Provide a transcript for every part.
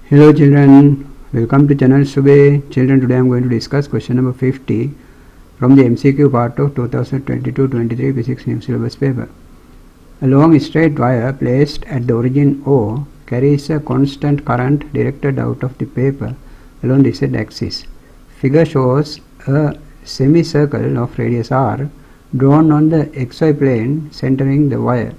Hello children, welcome to channel Sube. Children, today I am going to discuss question number 50 from the MCQ part of 2022-23 Physics new syllabus paper. A long straight wire placed at the origin O carries a constant current directed out of the paper along the z-axis. Figure shows a semicircle of radius r drawn on the xy plane centering the wire.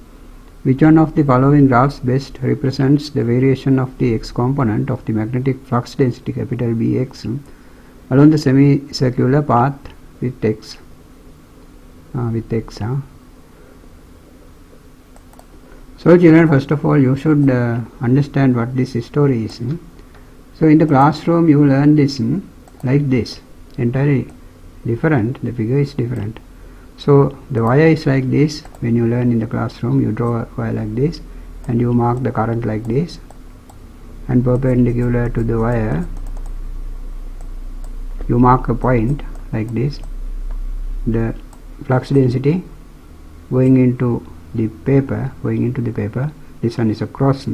Which one of the following graphs best represents the variation of the x component of the magnetic flux density capital Bx along the semicircular path with x? So children, first of all you should understand what this story is. So in the classroom you learn this like this, entirely different, the figure is different. So the wire is like this. When you learn in the classroom, you draw a wire like this and you mark the current like this, and perpendicular to the wire you mark a point like this. The flux density going into the paper, this one is a cross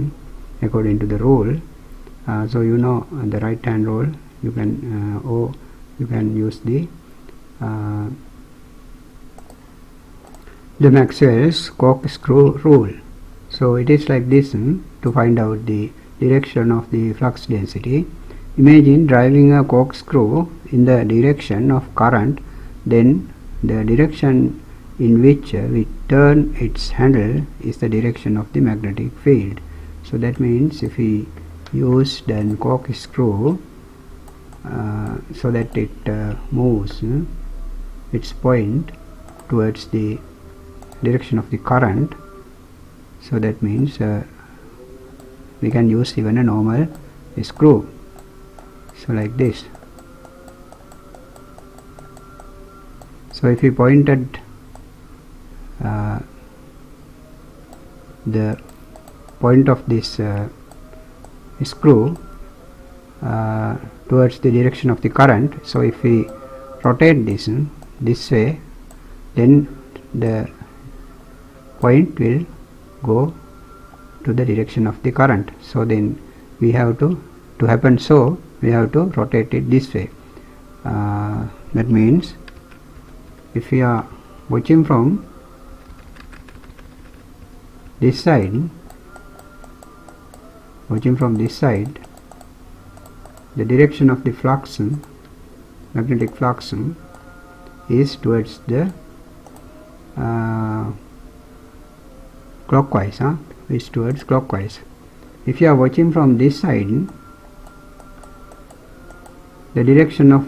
according to the rule. So you know the right hand rule, you can use the Maxwell's corkscrew rule. So it is like this. To find out the direction of the flux density, imagine driving a corkscrew in the direction of current, then the direction in which we turn its handle is the direction of the magnetic field. So that means if we use the corkscrew so that it moves its point towards the direction of the current, so that means we can use even a normal screw, so like this. So if we pointed the point of this screw towards the direction of the current, so if we rotate this way, then the point will go to the direction of the current. So then we have to happen, so we have to rotate it this way. That means if we are watching from this side, the direction of the flux, magnetic flux, is towards the clockwise, is towards clockwise. If you are watching from this side, the direction of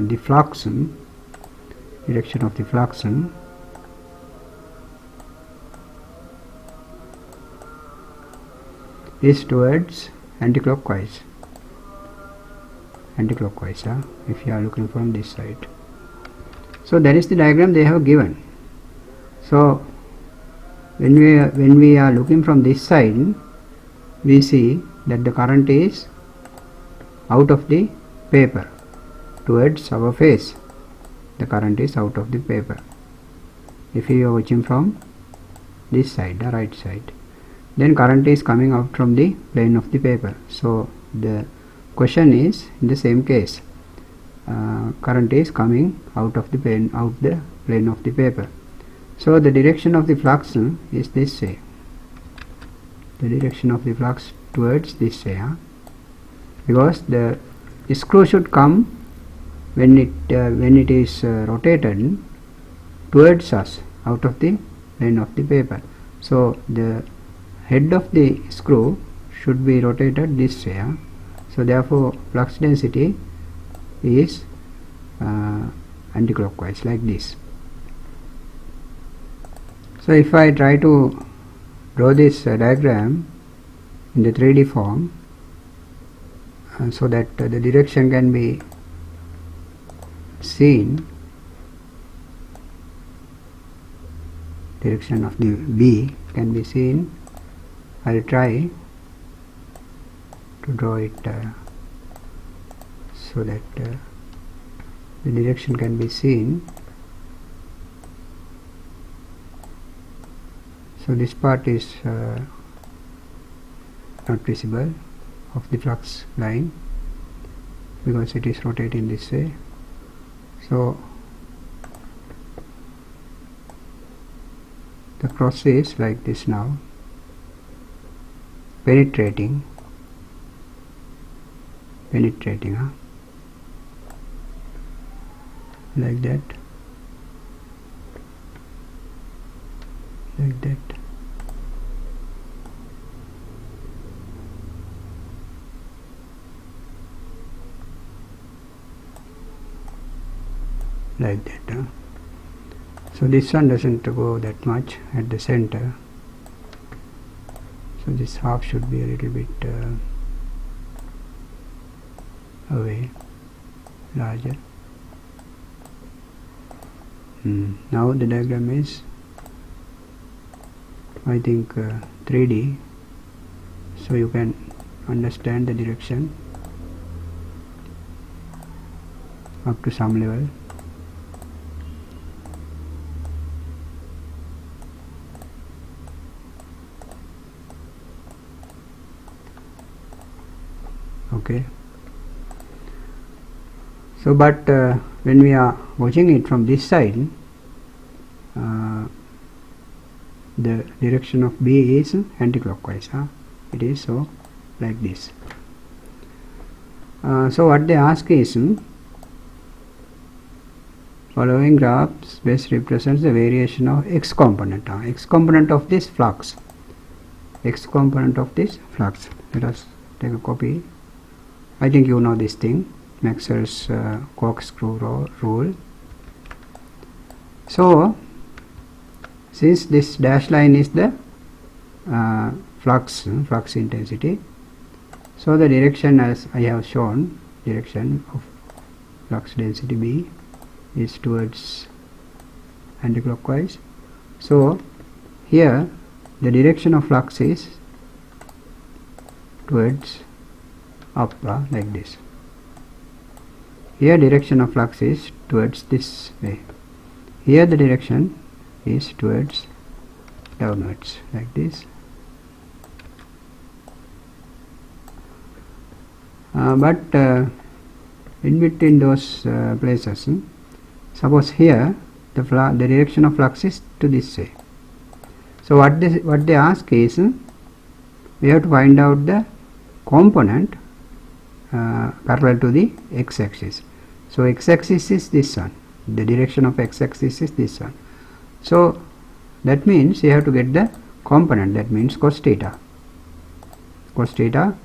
the flux, is towards anti-clockwise. If you are looking from this side. So that is the diagram they have given. So when we are looking from this side, we see that the current is out of the paper towards our face. The current is out of the paper. If you are watching from this side, the right side, then current is coming out from the plane of the paper. So the question is, in the same case, current is coming out of the plane of the paper. So the direction of the flux is this way. The direction of the flux towards this way, because the screw should come when it is rotated towards us out of the plane of the paper. So the head of the screw should be rotated this way. So therefore flux density is anti-clockwise, like this. So if I try to draw this diagram in the 3D form, so that the direction can be seen, direction of the B can be seen, I will try to draw it so that the direction can be seen. So this part is not visible, of the flux line, because it is rotating this way. So the cross is like this now, penetrating, like that, like that. Like that. So this one doesn't go that much at the center, so this half should be a little bit away, larger. Now the diagram is, I think, 3D, so you can understand the direction up to some level. Okay, so but when we are watching it from this side, the direction of B is anti-clockwise. It is so like this. So what they ask is, following graphs best represents the variation of x component. X component of this flux. X component of this flux. Let us take a copy. I think you know this thing, Maxwell's corkscrew rule. So since this dash line is the flux intensity, so the direction, as I have shown, direction of flux density B is towards anticlockwise. So here the direction of flux is towards up, like this. Here direction of flux is towards this way. Here the direction is towards downwards, like this. But in between those places, suppose here the direction of flux is to this way. So what they ask is, we have to find out the component parallel to the x-axis. So x-axis is this one, the direction of x-axis is this one. So that means you have to get the component, that means cos theta. Cos theta,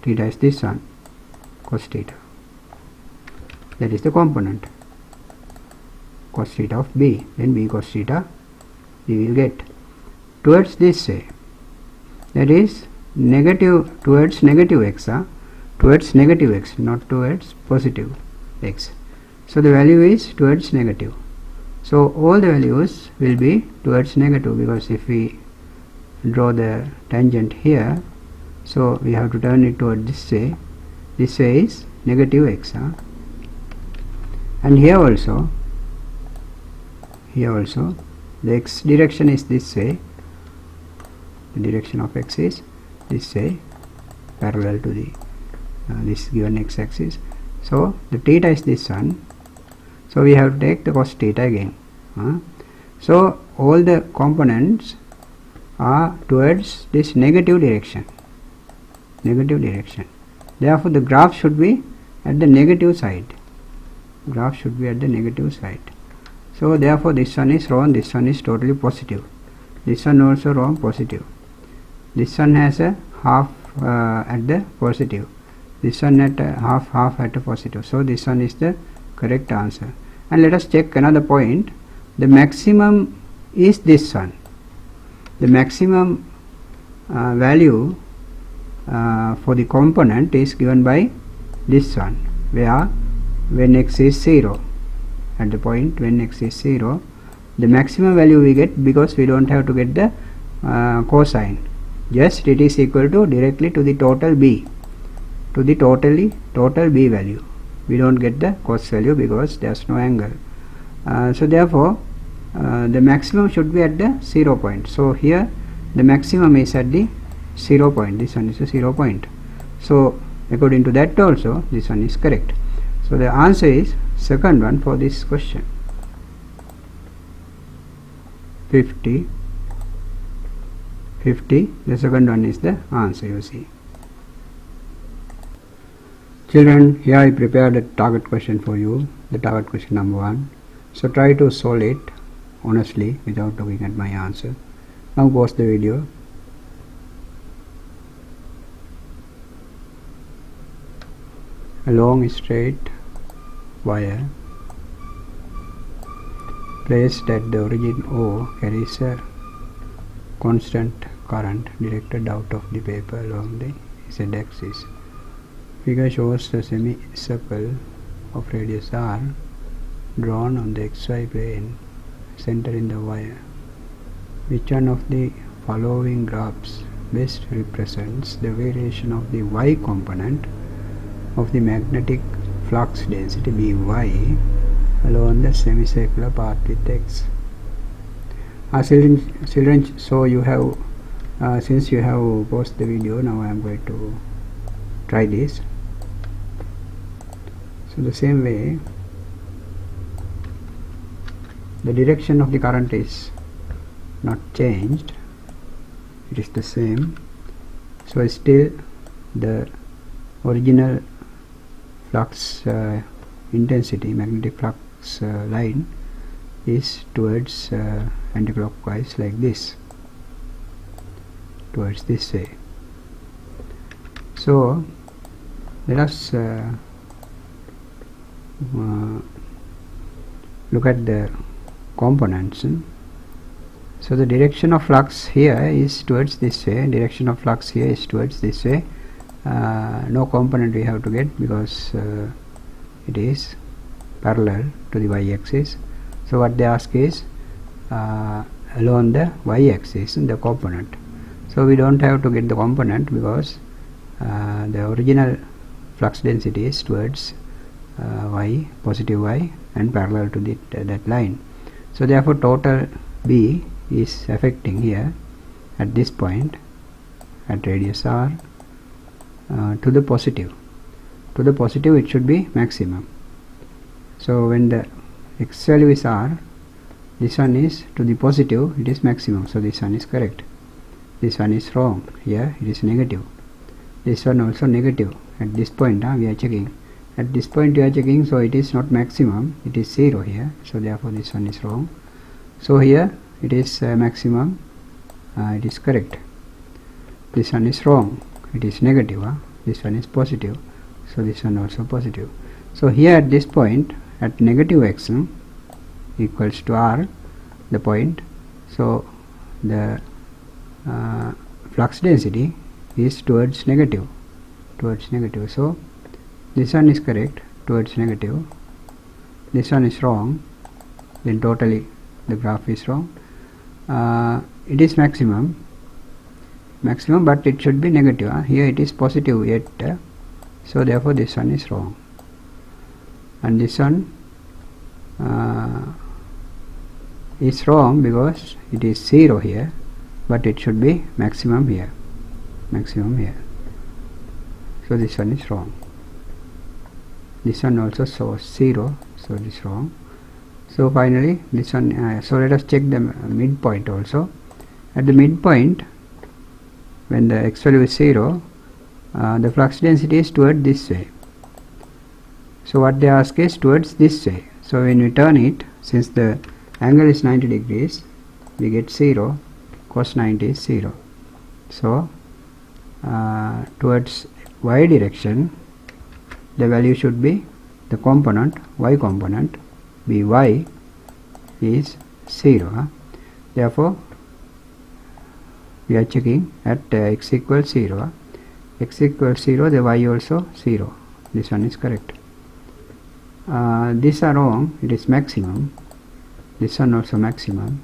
theta is this one, cos theta. That is the component, cos theta of B. Then B cos theta we will get towards this way, that is negative, towards negative x, towards negative x, not towards positive x. So the value is towards negative. So all the values will be towards negative, because if we draw the tangent here, so we have to turn it toward this way. This way is negative x, and here also the x direction is this way, the direction of x is this way, parallel to the this given x-axis. So the theta is this one, so we have to take the cos theta again. So all the components are towards this negative direction, therefore the graph should be at the negative side, so therefore this one is wrong, this one is totally positive, this one also wrong, positive, this one has a half at the positive, this one at half at a positive, so this one is the correct answer. And let us check another point. The maximum is this one, the maximum value for the component is given by this one, where when x is 0, at the point when x is 0, the maximum value we get, because we don't have to get the cosine, just it is equal to directly to the total B, to the total B value. We don't get the cos value because there is no angle. So therefore the maximum should be at the 0 point. So here the maximum is at the 0 point, this one is a 0 point. So according to that also this one is correct. So the answer is second one for this question. 50, 50, the second one is the answer, you see. Children, here I prepared a target question for you, the target question number 1. So try to solve it honestly without looking at my answer. Now pause the video. A long straight wire placed at the origin O carries a constant current directed out of the paper along the Z axis. Figure shows a semicircle of radius r drawn on the xy plane, centered in the wire. Which one of the following graphs best represents the variation of the y component of the magnetic flux density By along the semicircular path with x? Children, so you have since you have paused the video, now I am going to try this. So the same way, the direction of the current is not changed, it is the same. So still the original flux intensity, magnetic flux line is towards anticlockwise like this, towards this way. So let us look at the components. So the direction of flux here is towards this way, direction of flux here is towards this way. No component we have to get because it is parallel to the y-axis. So what they ask is along the y-axis the component. So we don't have to get the component because the original flux density is towards y, positive y, and parallel to that line. So therefore total B is affecting here at this point at radius r to the positive. To the positive it should be maximum. So when the x value is r, this one is to the positive, it is maximum. So this one is correct. This one is wrong. Here it is negative. This one also negative. At this point we are checking. At this point we are checking, so it is not maximum, it is 0 here. So therefore this one is wrong. So here it is maximum, it is correct. This one is wrong, it is negative. This one is positive, so this one also positive. So here at this point at negative x equals to r, the point, so the flux density is towards negative, so this one is correct, towards negative. This one is wrong, then totally the graph is wrong. It is maximum, but it should be negative. Here it is positive yet, so therefore this one is wrong. And this one is wrong because it is 0 here, but it should be maximum here. So this one is wrong. This one also shows 0, so this is wrong. So finally this one, so let us check the midpoint also. At the midpoint, when the x value is 0, the flux density is toward this way. So what they ask is towards this way. So when we turn it, since the angle is 90 degrees, we get 0, cos 90 is 0. So towards y direction, the value should be the component, y component, By is 0. Therefore we are checking at x equals 0. X equals 0, the y also 0. This one is correct. These are wrong, it is maximum. This one also maximum.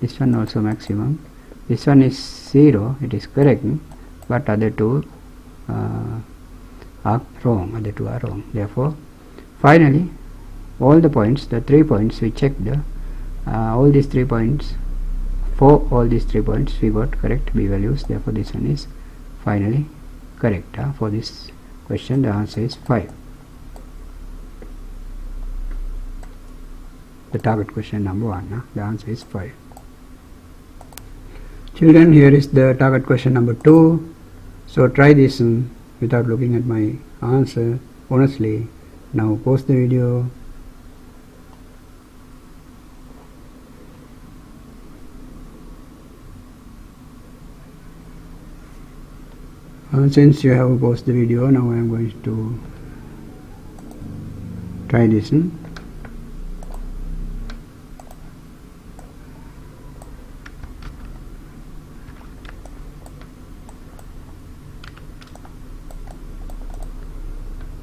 This one also maximum. This one is 0, it is correct, but other two are wrong. Therefore finally all the points, the 3 points we checked, all these 3 points, for all these 3 points we got correct B values. Therefore this one is finally correct. For this question the answer is 5. The target question number 1, the answer is 5. Children, here is the target question number 2. So try this without looking at my answer honestly. Now pause the video. Since you have paused the video, now I am going to try this.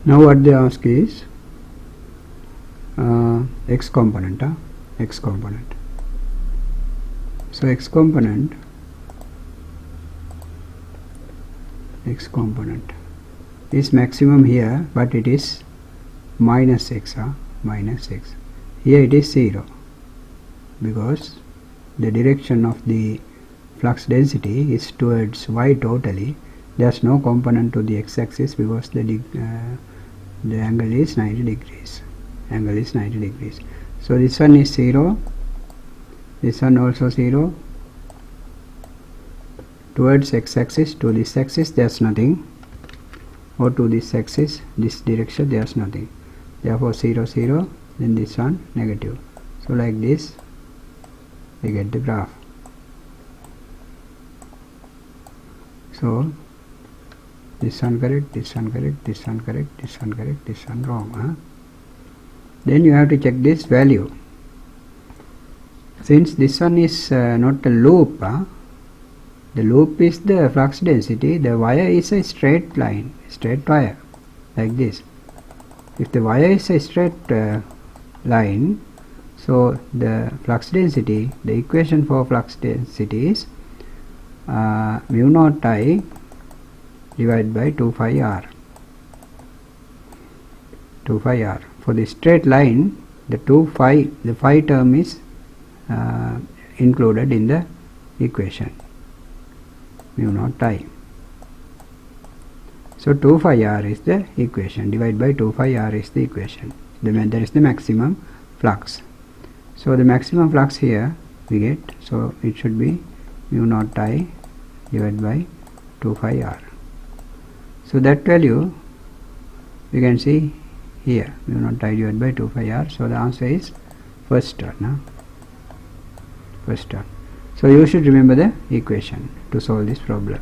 Now what they ask is x component. X component. So x component is maximum here, but it is minus x. Minus x. Here it is 0 because the direction of the flux density is towards y totally. There is no component to the x-axis because the angle is 90 degrees. Angle is 90 degrees. So this one is 0. This one also 0. Towards x-axis, to this axis there is nothing, or to this axis, this direction there is nothing. Therefore 0 0, then this one negative. So like this we get the graph. So this one correct, this one correct, this one correct, this one correct, this one wrong. Then you have to check this value. Since this one is not a loop, the loop is the flux density, the wire is a straight line, straight wire, like this. If the wire is a straight line, so the flux density, the equation for flux density is mu naught I divided by 2 phi r. 2 phi r. For the straight line, the phi term is included in the equation. Mu naught I. So 2 phi r is the equation, divided by 2 phi r is the equation. That is the maximum flux. So the maximum flux here we get, so it should be mu naught I divided by 2 phi r. So that value we can see here, mu naught I divided by 2 phi r. So the answer is first term. First term. So you should remember the equation to solve this problem.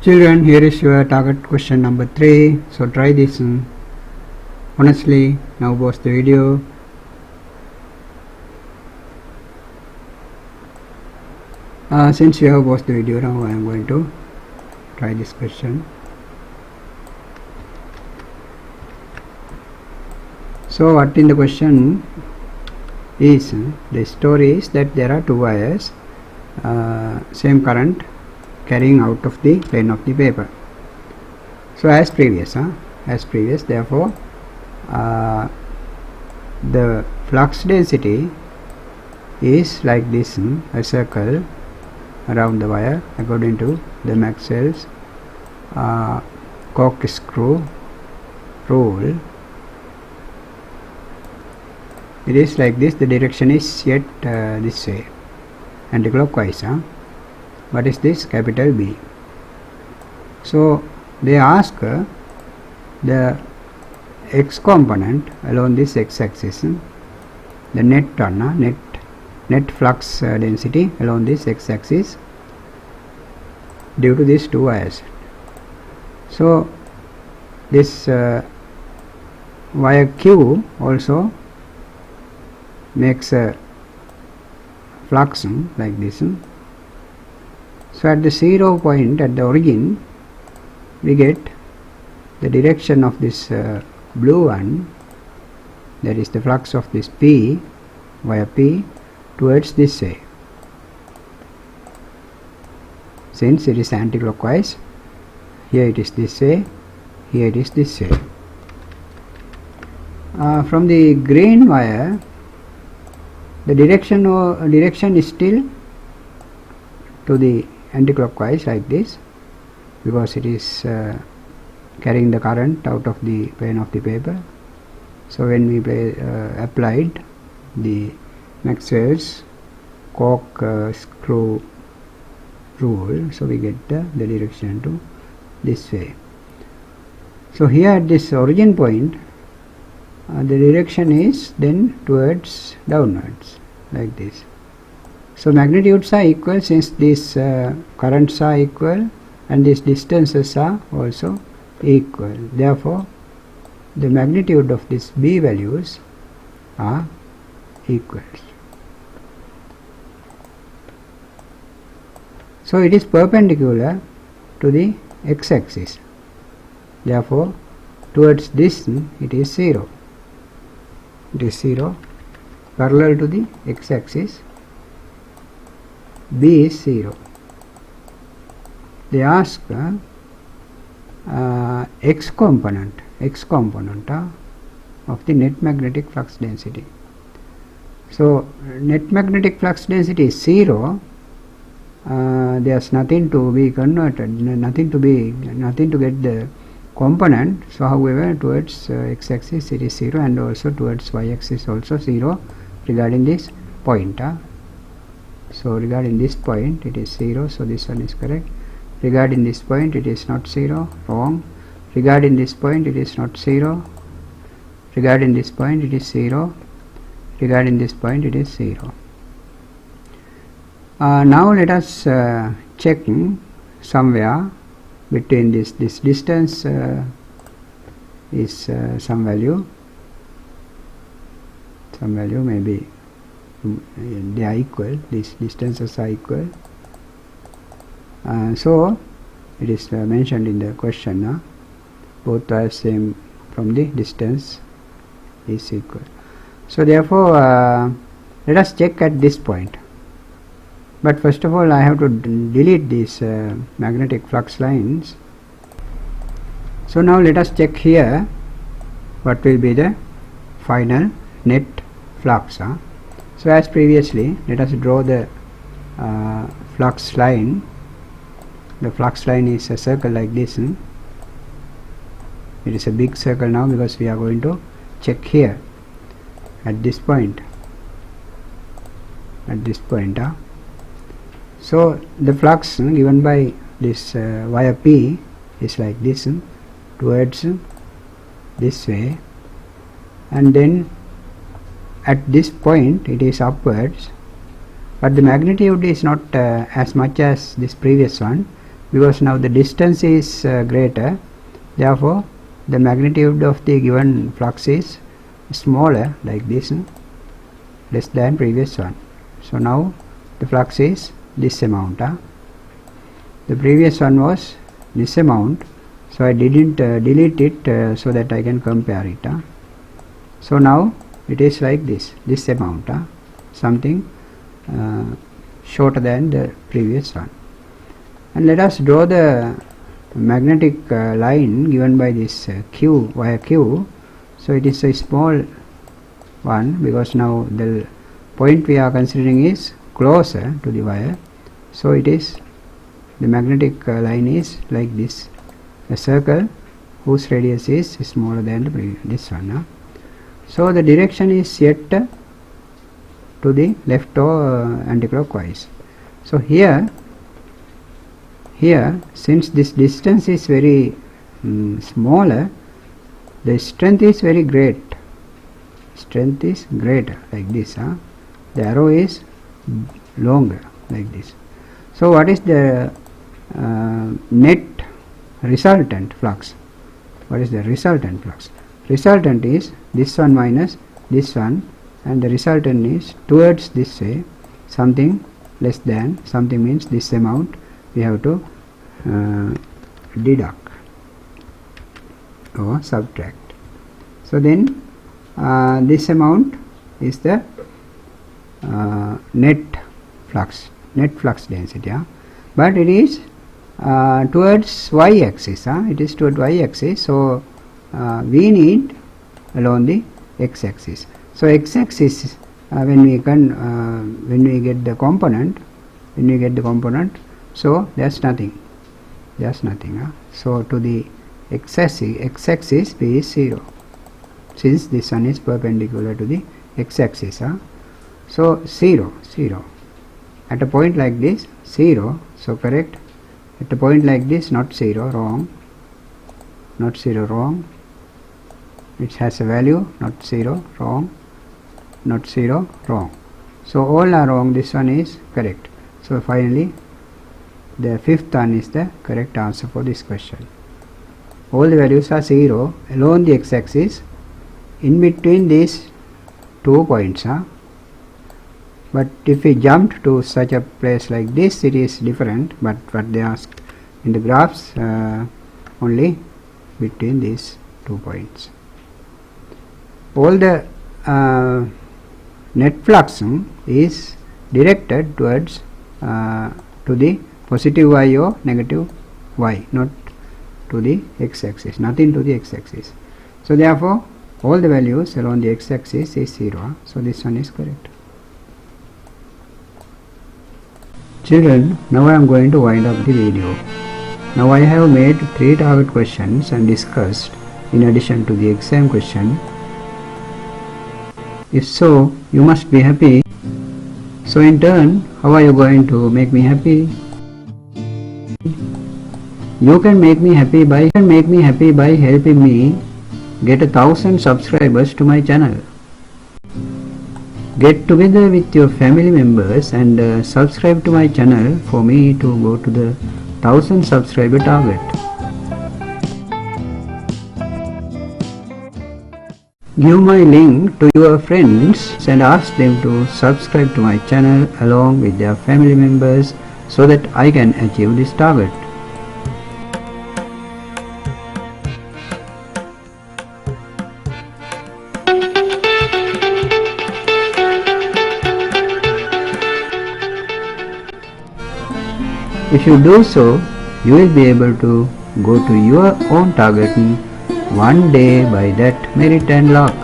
Children, here is your target question number 3. So try this honestly. Now pause the video. Since you have paused the video, now I am going to try this question. So what in the question is, the story is that there are two wires, same current carrying out of the plane of the paper. So as previous, therefore the flux density is like this, a circle around the wire according to the Maxwell's corkscrew rule. It is like this. The direction is yet this way, anti-clockwise. What is this? Capital B. So they ask the x component along this x-axis, the net flux density along this x-axis due to these two wires. So this wire Q also makes a flux like this. So at the 0 point, at the origin, we get the direction of this blue one, that is the flux of this P, via P, towards this way. Since it is anti-clockwise, here it is this way, here it is this way. From the green wire, the direction is still to the anticlockwise like this, because it is carrying the current out of the plane of the paper. So when we applied the Maxwell's corkscrew rule, so we get the direction to this way. So here at this origin point, the direction is then towards downwards like this. So magnitudes are equal, since these currents are equal and these distances are also equal. Therefore, the magnitude of these B values are equal. So it is perpendicular to the x-axis. Therefore, towards this it is 0. It is 0, parallel to the x-axis. B is 0. They ask x component of the net magnetic flux density. So net magnetic flux density is 0. There is nothing to be converted, nothing to get the component. So however, towards x-axis it is 0, and also towards y-axis also 0 regarding this point. So regarding this point it is 0, so this one is correct. Regarding this point it is not 0, wrong. Regarding this point it is not 0. Regarding this point it is 0. Regarding this point it is 0. Now let us check somewhere between this distance is some value maybe they are equal, these distances are equal. So it is mentioned in the question, both are same from the distance is equal. So therefore let us check at this point. But first of all, I have to delete these magnetic flux lines. So now let us check here what will be the final net flux. So as previously, let us draw the flux line. The flux line is a circle like this. It is a big circle now, because we are going to check here at this point. So the flux given by this wire P is like this, towards this way, and then at this point it is upwards, but the magnitude is not as much as this previous one, because now the distance is greater. Therefore the magnitude of the given flux is smaller like this, less than previous one. So now the flux is this amount. The previous one was this amount, so I didn't delete it so that I can compare it. So now it is like this amount, something shorter than the previous one. And let us draw the magnetic line given by this wire Q. So it is a small one, because now the point we are considering is closer to the wire. So it is, the magnetic line is like this, a circle whose radius is smaller than this one. So the direction is set to the left or anticlockwise. So here since this distance is very smaller, the strength is very great. Strength is greater like this. The arrow is longer like this. So what is the net resultant flux? What is the resultant flux? Resultant is this one minus this one, and the resultant is towards this way, something less than, something means this amount we have to deduct or subtract. So then this amount is the net flux density, but it is towards y-axis. It is towards y-axis, so we need along the x-axis. So x-axis when we get the component, when you get the component. So there's nothing. So to the x-axis p is 0, since this one is perpendicular to the x-axis. So 0 at a point like this, 0, so correct. At a point like this, not 0, wrong. It has a value, not 0, wrong. So all are wrong, this one is correct. So finally the fifth one is the correct answer for this question. All the values are 0 along the x-axis in between these 2 points. But if we jumped to such a place like this, it is different, but what they asked in the graphs, only between these 2 points. All the net flux is directed towards to the positive y or negative y, not to the x-axis, nothing to the x-axis. So therefore all the values along the x-axis is 0. So this one is correct. Children, now I am going to wind up the video. Now I have made 3 target questions and discussed in addition to the exam question. If so, you must be happy. So in turn, how are you going to make me happy? You can make me happy by helping me get 1,000 subscribers to my channel. Get together with your family members and subscribe to my channel for me to go to the 1,000 subscriber target. Give my link to your friends and ask them to subscribe to my channel along with their family members so that I can achieve this target. If you do so, you will be able to go to your own target one day by that merit and luck.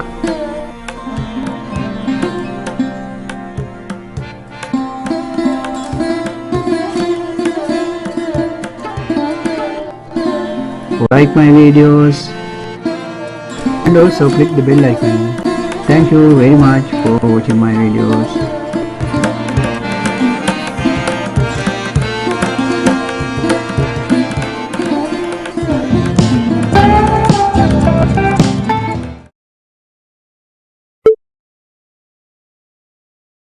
Like my videos and also click the bell icon. Thank you very much for watching my videos.